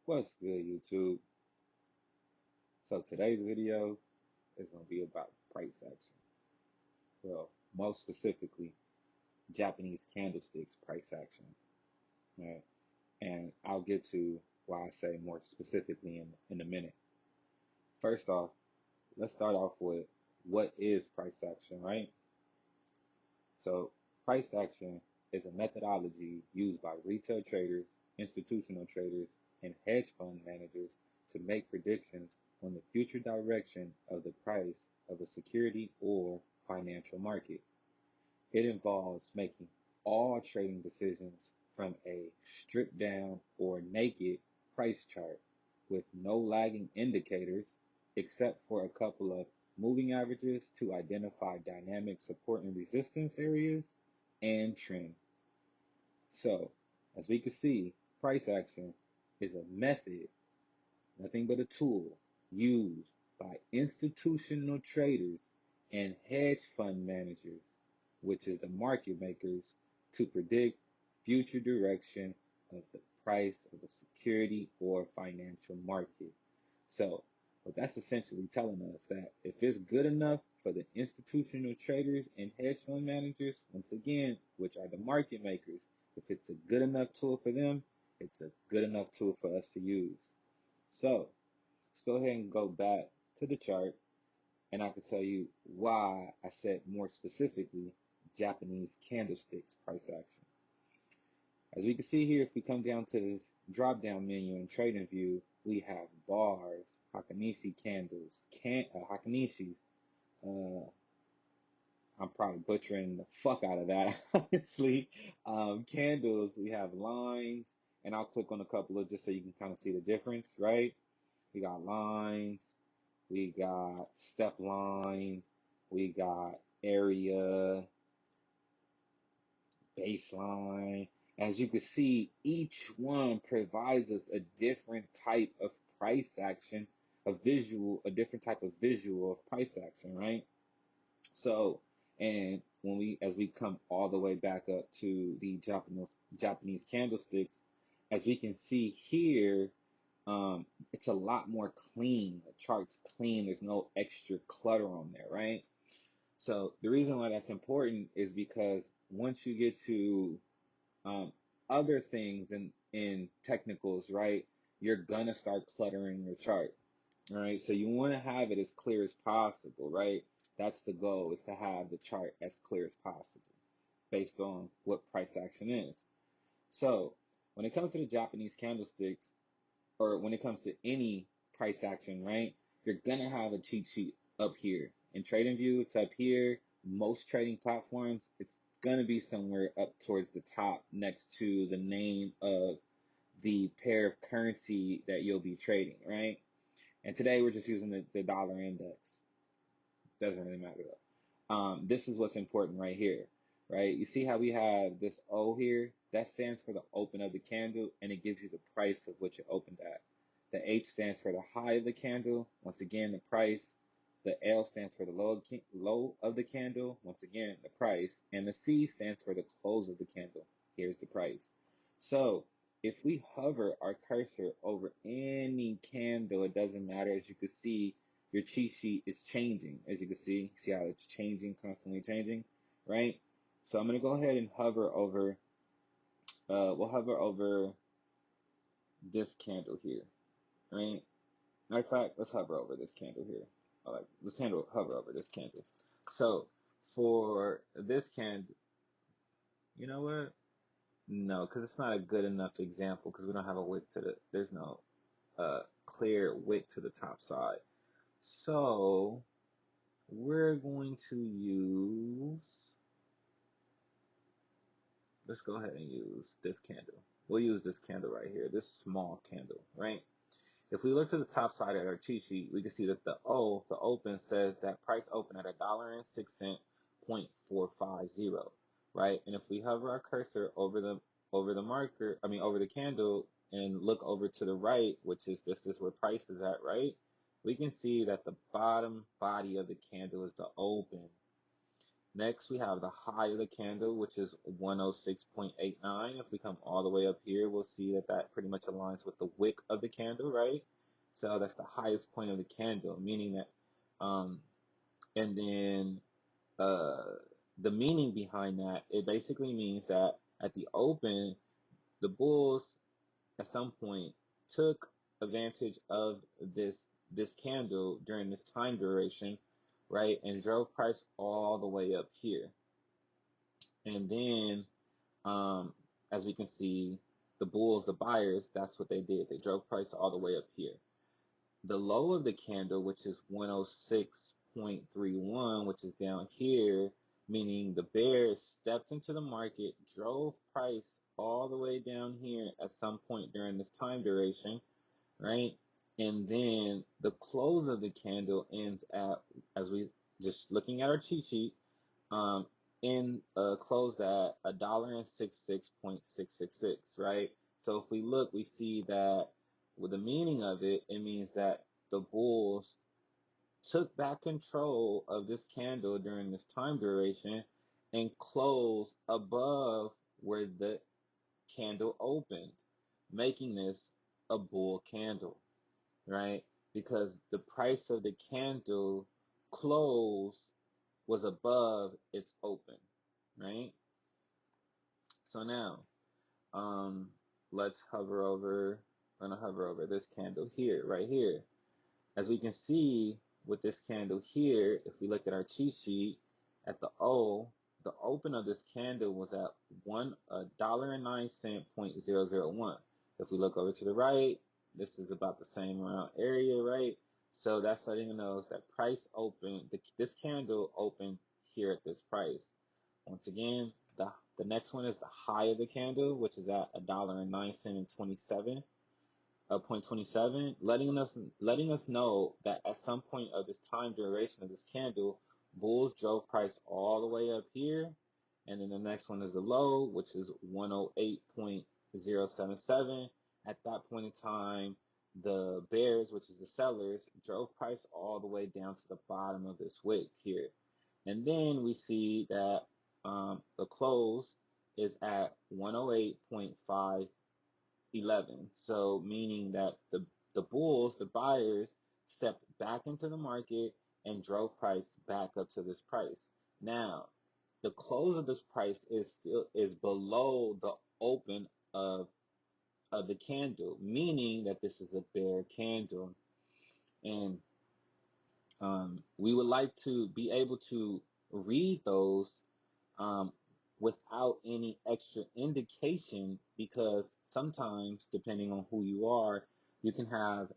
What's good, YouTube? So today's video is going to be about price action. Well, most specifically, Japanese candlesticks price action. Right? And I'll get to why I say more specifically in a minute. First off, let's start off with what is price action, right? So price action is a methodology used by retail traders, institutional traders, and hedge fund managers to make predictions on the future direction of the price of a security or financial market. It involves making all trading decisions from a stripped down or naked price chart with no lagging indicators except for a couple of moving averages to identify dynamic support and resistance areas and trend. So, as we can see, price action is a method, nothing but a tool used by institutional traders and hedge fund managers, which is the market makers, to predict future direction of the price of a security or financial market. So, what that's essentially telling us that if it's good enough for the institutional traders and hedge fund managers, once again, which are the market makers, if it's a good enough tool for them, it's a good enough tool for us to use. So, let's go ahead and go back to the chart, and I can tell you why I said more specifically Japanese candlesticks price action. As we can see here, if we come down to this drop down menu in trading view, we have bars, Hakanishi candles, Hakanishis. Uh, I'm probably butchering the fuck out of that, honestly. Candles, we have lines, and I'll click on a couple of just so you can kind of see the difference, right? We got lines, we got step line, we got area, baseline. As you can see, each one provides us a different type of price action, a different type of visual of price action, right? So, and as we come all the way back up to the Japanese candlesticks, as we can see here, it's a lot more clean. The chart's clean. There's no extra clutter on there, right? So the reason why that's important is because once you get to other things in technicals, right, you're gonna start cluttering your chart. All right, so you want to have it as clear as possible, right? That's the goal, is to have the chart as clear as possible based on what price action is. So when it comes to the Japanese candlesticks, or when it comes to any price action, right, you're gonna have a cheat sheet up here. In TradingView, it's up here. Most trading platforms, it's gonna be somewhere up towards the top next to the name of the pair of currency that you'll be trading, right? And today we're just using the dollar index. Doesn't really matter though. This is what's important right here, right? You see how we have this O here? That stands for the open of the candle, and it gives you the price of what you opened at. The H stands for the high of the candle. Once again, the price. The L stands for the low of the candle. Once again, the price. And the C stands for the close of the candle. Here's the price. So if we hover our cursor over any candle, it doesn't matter. As you can see, your cheat sheet is changing. As you can see how it's changing, constantly changing, right? So I'm going to go ahead and hover over, we'll hover over this candle here, right? Matter of fact, let's hover over this candle here. All right, let's hover over this candle. So for this candle, you know what? No, because it's not a good enough example because we don't have a wick there's no clear wick to the top side. So we're going to let's go ahead and use this candle. We'll use this candle right here, this small candle, right? If we look to the top side of our cheat sheet, we can see that the open, says that price open at $1.06, 0.450, right? And if we hover our cursor over the candle and look over to the right, this is where price is at, right? We can see that the bottom body of the candle is the open. Next, we have the high of the candle, which is 106.89. If we come all the way up here, we'll see that that pretty much aligns with the wick of the candle, right? So that's the highest point of the candle, meaning that, and then uh, the meaning behind that, it basically means that at the open, the bulls at some point took advantage of this candle during this time duration, right, and drove price all the way up here. And then, um, as we can see, the bulls, the buyers, that's what they did. They drove price all the way up here. The low of the candle, which is 106.31, which is down here, meaning the bears stepped into the market, drove price all the way down here at some point during this time duration, right? And then the close of the candle ends at, as we just looking at our cheat sheet, um, closed at $1.66.666, right? So if we look, we see that with the meaning of it, it means that the bulls took back control of this candle during this time duration and closed above where the candle opened, making this a bull candle, right? Because the price of the candle closed was above its open, right? So now, let's hover over, I'm gonna hover over this candle here, right here. As we can see with this candle here, if we look at our cheat sheet, at the O, the open of this candle was at $1.09.001. If we look over to the right, this is about the same around area, right? So that's letting us know that price open, this candle opened here at this price. Once again, the next one is the high of the candle, which is at $1.09.27. 0.27, letting us know that at some point of this time duration of this candle, bulls drove price all the way up here, and then the next one is the low, which is 108.077. At that point in time, the bears, which is the sellers, drove price all the way down to the bottom of this wick here. And then we see that the close is at 108.511. So meaning that the bulls, the buyers, stepped back into the market and drove price back up to this price. Now, the close of this price is below the open of the candle, meaning that this is a bear candle. And we would like to be able to read those um, without any extra indication, because sometimes, depending on who you are, you can have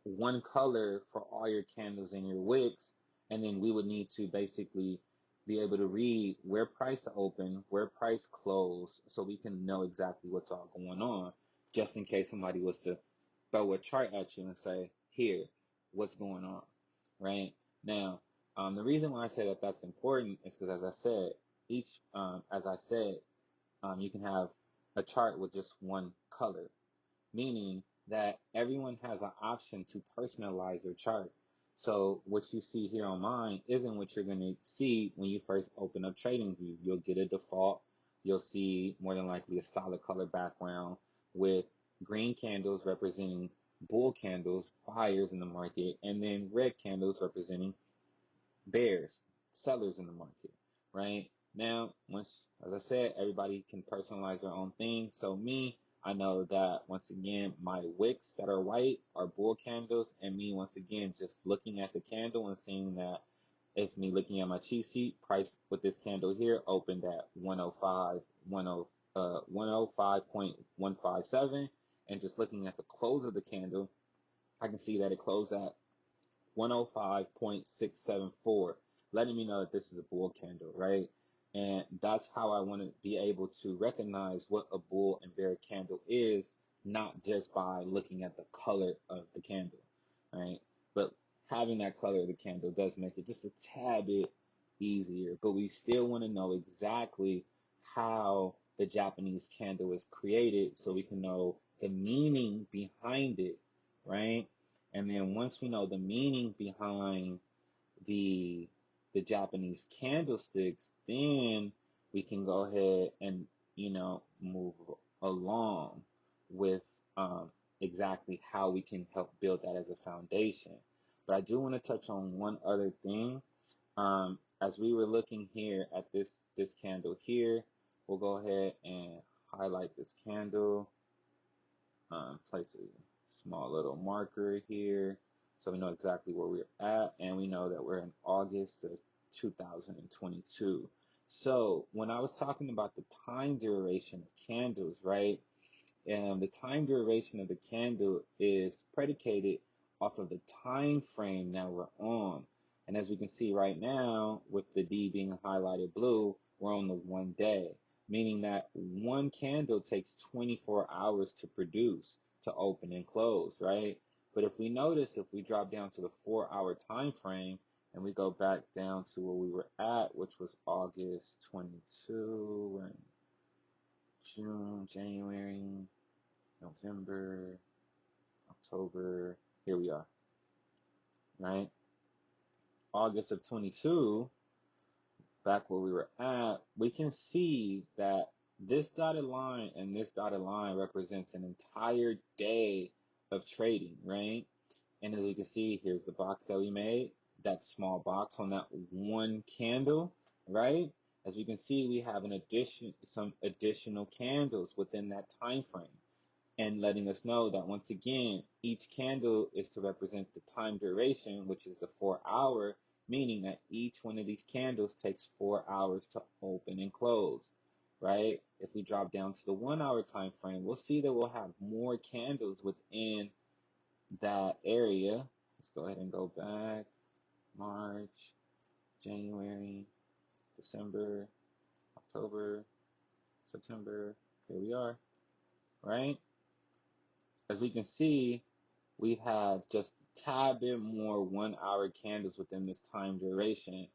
one color for all your candles and your wicks, and then we would need to basically be able to read where price open, where price close, so we can know exactly what's all going on, just in case somebody was to throw a chart at you and say, here, what's going on, right? Now, the reason why I say that that's important is because, as I said, you can have a chart with just one color, meaning that everyone has an option to personalize their chart. So what you see here on mine isn't what you're going to see when you first open up TradingView. You'll get a default. You'll see more than likely a solid color background with green candles representing bull candles, buyers in the market, and then red candles representing bears, sellers in the market, right? Now, as I said, everybody can personalize their own thing. So me, I know that once again, my wicks that are white are bull candles, and me, once again, just looking at the candle and seeing that if me looking at my cheat sheet, price with this candle here opened at 105.157, and just looking at the close of the candle, I can see that it closed at 105.674, letting me know that this is a bull candle, right? And that's how I want to be able to recognize what a bull and bear candle is, not just by looking at the color of the candle, right? But having that color of the candle does make it just a tad bit easier, but we still want to know exactly how the Japanese candle is created so we can know the meaning behind it, right? And then once we know the meaning behind the the Japanese candlesticks, then we can go ahead and, move along with exactly how we can help build that as a foundation. But I do want to touch on one other thing. As we were looking here at this candle here, we'll go ahead and highlight this candle, place a small little marker here so we know exactly where we're at, and we know that we're in August of 2022. So when I was talking about the time duration of candles, right? And the time duration of the candle is predicated off of the time frame that we're on. And as we can see right now, with the D being highlighted blue, we're on the 1 day, meaning that one candle takes 24 hours to produce, to open and close, right? But if we notice, if we drop down to the 4-hour time frame and we go back down to where we were at, which was August 22 and June, January, November, October, here we are, right? August of 22, back where we were at, we can see that this dotted line and this dotted line represents an entire day of trading, right? And as you can see, here's the box that we made, that small box on that one candle, right? As we can see, we have some additional candles within that time frame, and letting us know that once again, each candle is to represent the time duration, which is the 4-hour, meaning that each one of these candles takes 4 hours to open and close, right? If we drop down to the 1-hour time frame, we'll see that we'll have more candles within that area. Let's go ahead and go back. March, January, December, October, September. Here we are, right? As we can see, we've had just a tad bit more 1-hour candles within this time duration,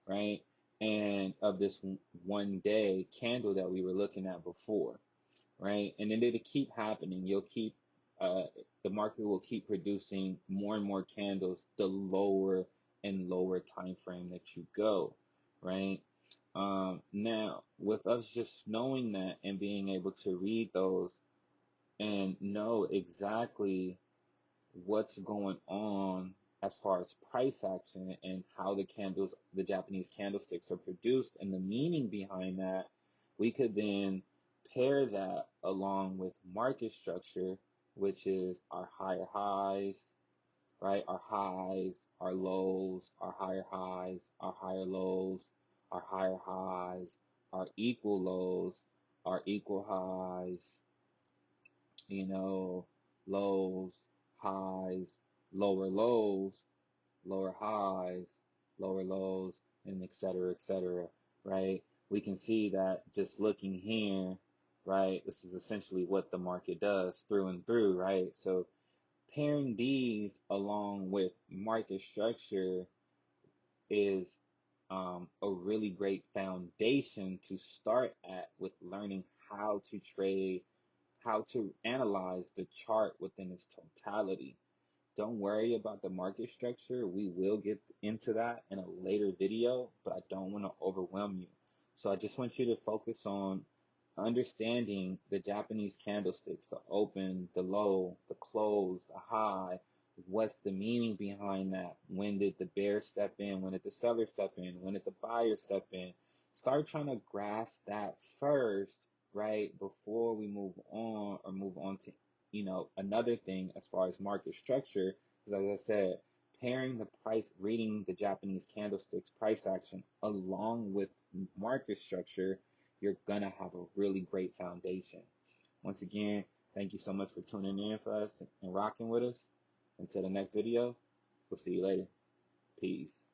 right? And of this 1 day candle that we were looking at before, right? And then it'll keep happening. The market will keep producing more and more candles the lower and lower time frame that you go, right? Now, with us just knowing that and being able to read those and know exactly what's going on as far as price action and how the Japanese candlesticks are produced and the meaning behind that, we could then pair that along with market structure, which is our higher highs, right? Our highs, our lows, our higher highs, our higher lows, our higher highs, our equal lows, our equal highs, lows, highs, lower lows, lower highs, lower lows, and et cetera, right? We can see that just looking here, right? This is essentially what the market does through and through, right? So pairing these along with market structure is a really great foundation to start at with learning how to trade, how to analyze the chart within its totality. Don't worry about the market structure. We will get into that in a later video, but I don't want to overwhelm you. So I just want you to focus on understanding the Japanese candlesticks, the open, the low, the close, the high. What's the meaning behind that? When did the bear step in? When did the seller step in? When did the buyer step in? Start trying to grasp that first, right? Before we move on to another thing as far as market structure, is, as I said, pairing the price, reading the Japanese candlesticks price action along with market structure, you're gonna have a really great foundation. Once again, thank you so much for tuning in for us and rocking with us. Until the next video, we'll see you later. Peace.